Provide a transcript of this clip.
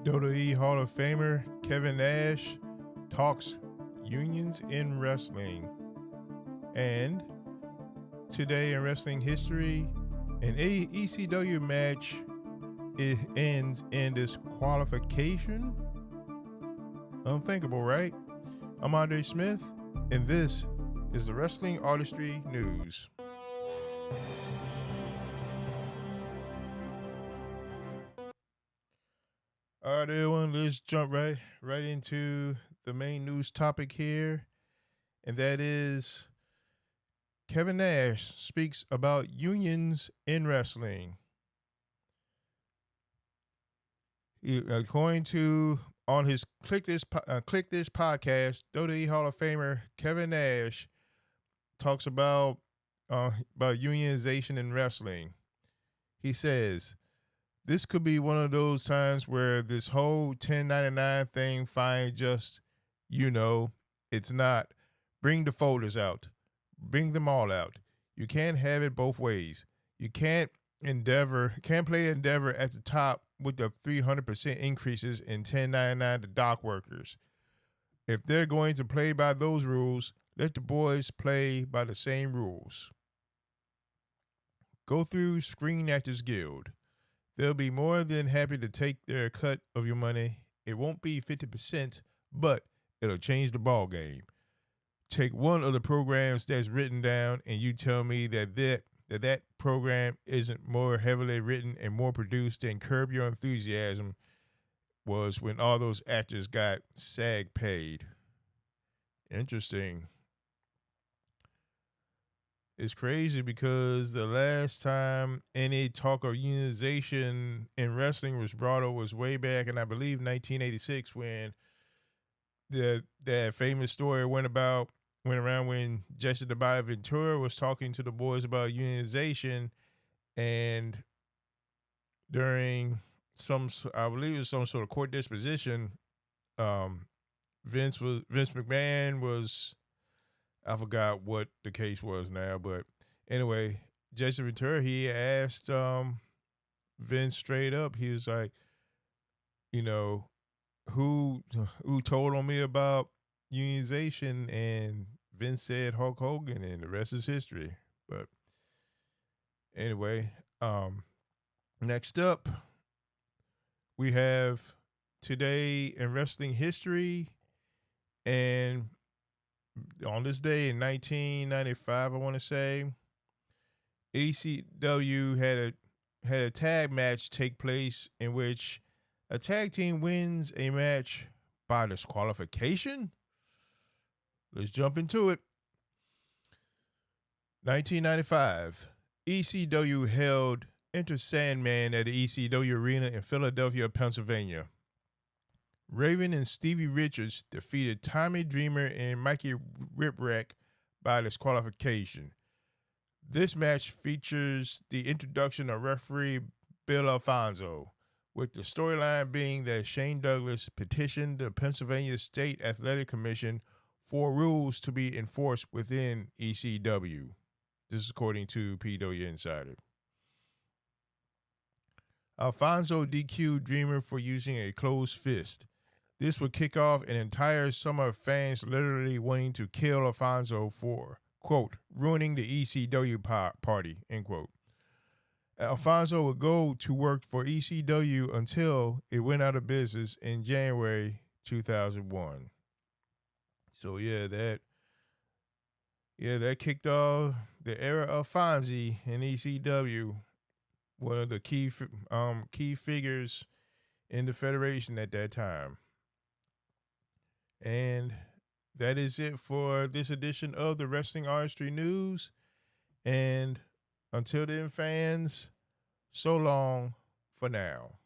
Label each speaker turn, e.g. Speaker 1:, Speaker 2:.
Speaker 1: WWE Hall of Famer Kevin Nash talks unions in wrestling. And today in wrestling history, an ECW match ends in disqualification. Unthinkable, right? I'm Andre Smith, and this is the Wrestling Artistry News. All right, everyone, let's jump right into the main news topic here, and that is Kevin Nash speaks about unions in wrestling. According to on his Click This podcast, WWE Hall of Famer Kevin Nash talks about unionization in wrestling. He says, "This could be one of those times where this whole 1099 thing finally just, it's not. Bring the folders out. Bring them all out. You can't have it both ways. You can't play Endeavor at the top with the 300% increases in 1099 to dock workers. If they're going to play by those rules, let the boys play by the same rules. Go through Screen Actors Guild. They'll be more than happy to take their cut of your money. It won't be 50%, but it'll change the ball game. Take one of the programs that's written down and you tell me that program isn't more heavily written and more produced than Curb Your Enthusiasm was when all those actors got SAG paid." Interesting. It's crazy because the last time any talk of unionization in wrestling was brought up was way back in, I believe, 1986, when that famous story went around when Jesse the Body Ventura was talking to the boys about unionization, and during I believe it was some sort of court disposition, Vince McMahon was, I forgot what the case was now, but anyway, Jesse Ventura, he asked Vince straight up. He was like, who told on me about unionization? And Vince said Hulk Hogan, and the rest is history. But anyway, next up, we have today in wrestling history, and on this day in 1995, I want to say, ECW had a tag match take place in which a tag team wins a match by disqualification. Let's jump into it. 1995, ECW held Enter Sandman at the ECW Arena in Philadelphia, Pennsylvania. Raven and Stevie Richards defeated Tommy Dreamer and Mikey Whipwreck by disqualification. This match features the introduction of referee Bill Alfonso, with the storyline being that Shane Douglas petitioned the Pennsylvania State Athletic Commission for rules to be enforced within ECW. This is according to PW Insider. Alfonso DQ'd Dreamer for using a closed fist. This would kick off an entire summer of fans literally wanting to kill Alfonso for, quote, ruining the ECW party, end quote. Alfonso would go to work for ECW until it went out of business in January 2001. So that kicked off the era of Fonzie in ECW, one of the key figures in the federation at that time. And that is it for this edition of the Wrestling Artistry News. And until then, fans, so long for now.